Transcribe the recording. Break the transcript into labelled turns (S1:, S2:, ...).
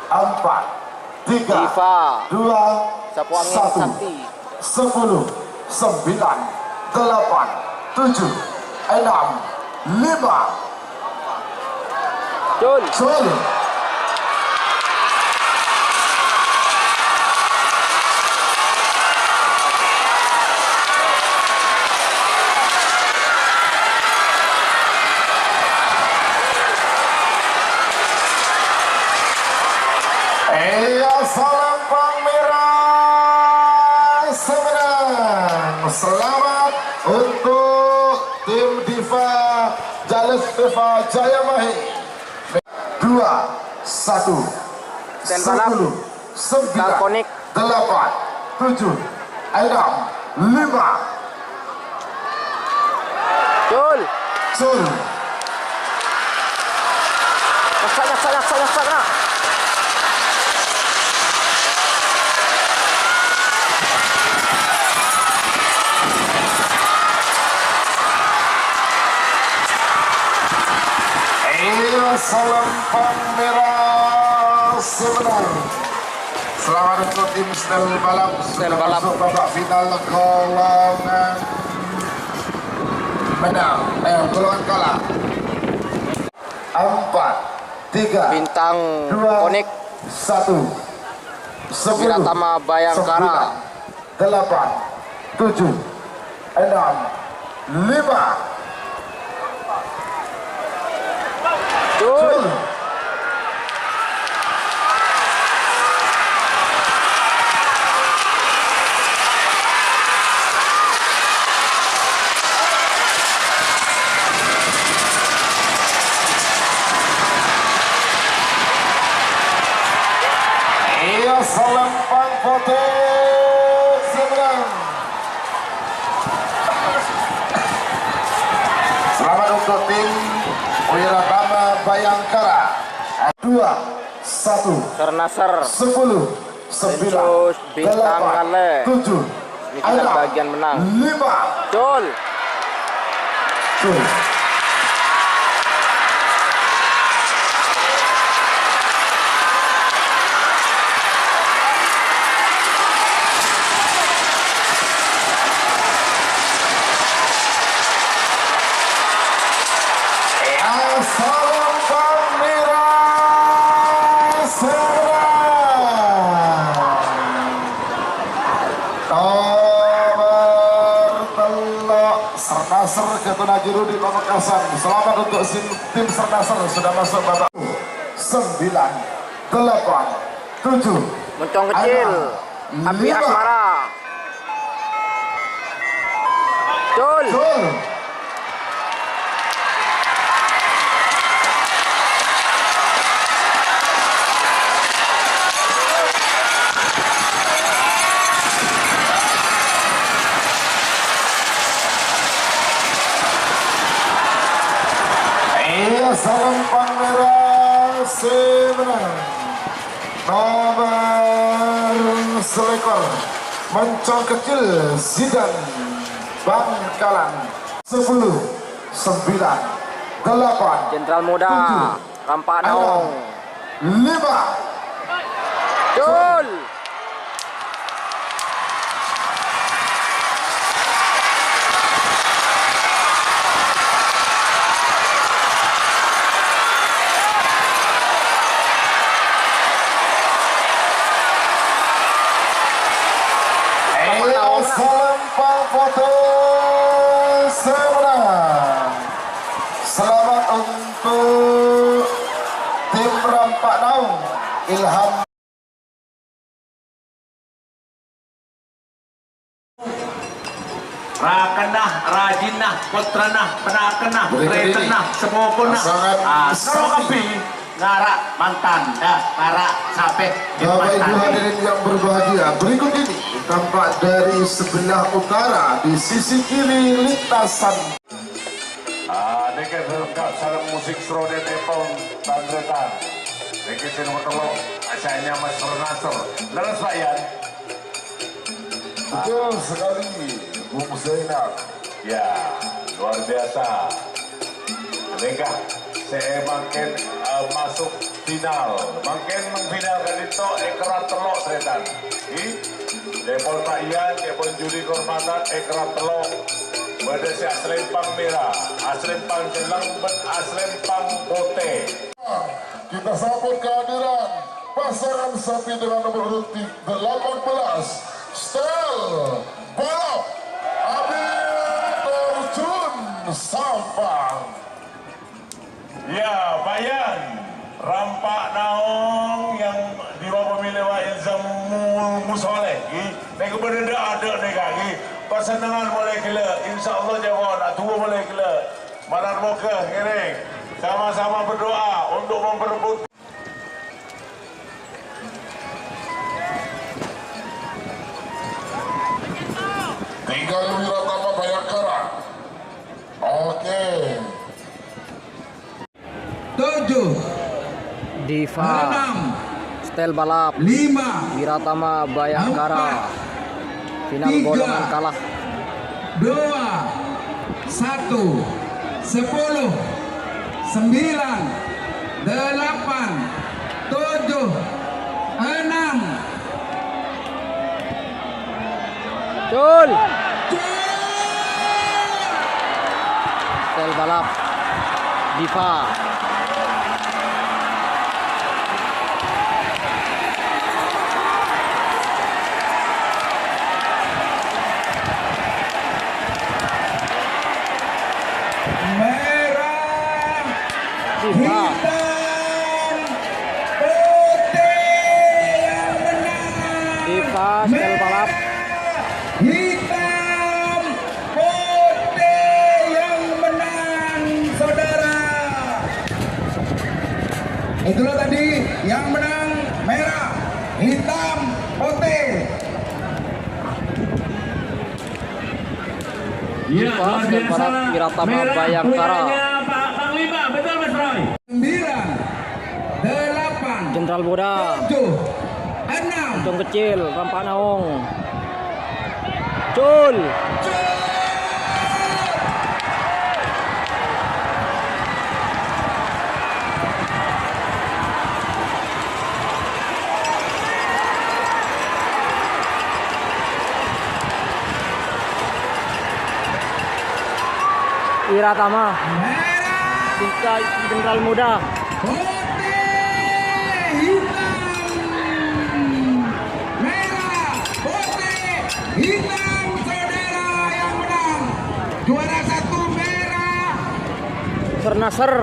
S1: 4, 3,
S2: Diva
S1: 2,
S2: Sapu Angin
S1: 1.
S2: Sakti.
S1: 10, 9, 8, 7, 6, 5.
S2: Jul.
S1: Salam Merah Semarang. Selamat untuk tim Diva Jales Diva Jaya Mahi. 2, 1, 10, 9, 8, 7, 6, 5.
S2: Jul. Sana.
S1: Salam Merah Semarang. Selamat untuk tim Stel Balap sudah masuk babak final golongan menang, golongan kalah. 4, 3,
S2: Bintang
S1: 2,
S2: Konik
S1: 1. 10,
S2: Wiratama Bayangkara
S1: 8, 7, 6, 5.
S2: Jul.
S1: Salam foto Semarang. Selamat untuk tim Wiratama Bayangkara. 2, 1,
S2: Ternasar
S1: 10, 9,
S2: Bintang
S1: 8,
S2: Kale
S1: 7,
S2: ini kita
S1: 6,
S2: bagian menang.
S1: 5.
S2: Jul.
S1: Salam Merah Semarang. Nomor telok Sernasar Ketunajiru di Pamekasan. Selamat untuk tim Sernasar sudah masuk babak 9, 8, 7.
S2: Moncong kecil. Api Asmara. Jul.
S1: Salam Merah Semarang. Nomor selekor Moncong kecil Zidan Bangkalan. 10, 9, 8,
S2: Jenderal Muda
S1: 7,
S2: Rampak Naung
S1: 5.
S2: Jul.
S1: Salam foto Semarang. Selamat untuk tim Rampak Naung Ilham.
S3: Rakenah, rajinah, potranah, penakenah, retenah, semokonah, semokapi, ngarak mantan, ngarak sampai
S1: Bapak Ibu hadirin yang berbahagia, berikut ini tampak dari sebelah utara di sisi kiri lintasan.
S4: Dekat lengkap salam musik Serode Tepong Tandretan. Dekat sini bertolong asalnya Mas Fernasor. Leras Bayan.
S1: Betul sekali, Bung Zainab.
S4: Ya, luar biasa. Mereka saya makin masuk final. Makin mengfinalkan itu ekrat telok setan. Depon Pak Ian, Depon juri kehormatan ekrat telok. Berdasi aslempang merah, aslempang jelang, aslempang putih.
S1: Kita sambut kehadiran pasangan sapi dengan nomor urut 18 Stel Balap Abil Terjun Sampang.
S4: Ya, Bayan rampak naong yang dibawa pemilih wa Ilzam Musoleh. Nek benda ada nek kaki. Pasangan boleh gila, insya-Allah jawab nak tua boleh gila. Malam moga ngiring. Sama-sama berdoa untuk memperebut.
S1: Tinggal Wiratama Bayangkara. Oke.
S5: 7,
S2: Diva,
S5: 6,
S2: Stel Balap,
S5: 5,
S2: Wiratama Bayangkara. Final
S5: Tiga.
S2: golongan kalah.
S5: 2, 1, 10, 9, 8, 7, 6.
S2: Jul. Stel Balap, Diva.
S5: Merah,
S2: Diva.
S5: hitam, putih yang menang.
S2: Diva, Stel Balap.
S5: Hitam, putih yang menang, saudara. Itulah tadi yang menang merah, hitam, putih.
S2: Diva, Stel Balap, Wiratama Bayangkara.
S3: Pak Panglima, betul Mas Roy?
S5: 9, 8,
S2: Jenderal Muda,
S5: 7, 6.
S2: Untung Kecil, Rampak Naung. Jul. Wiratama, Tika Jenderal Muda.
S5: Putih, hitam, merah, putih, hitam, saudara yang menang. Juara 1 merah.
S2: Sernasar.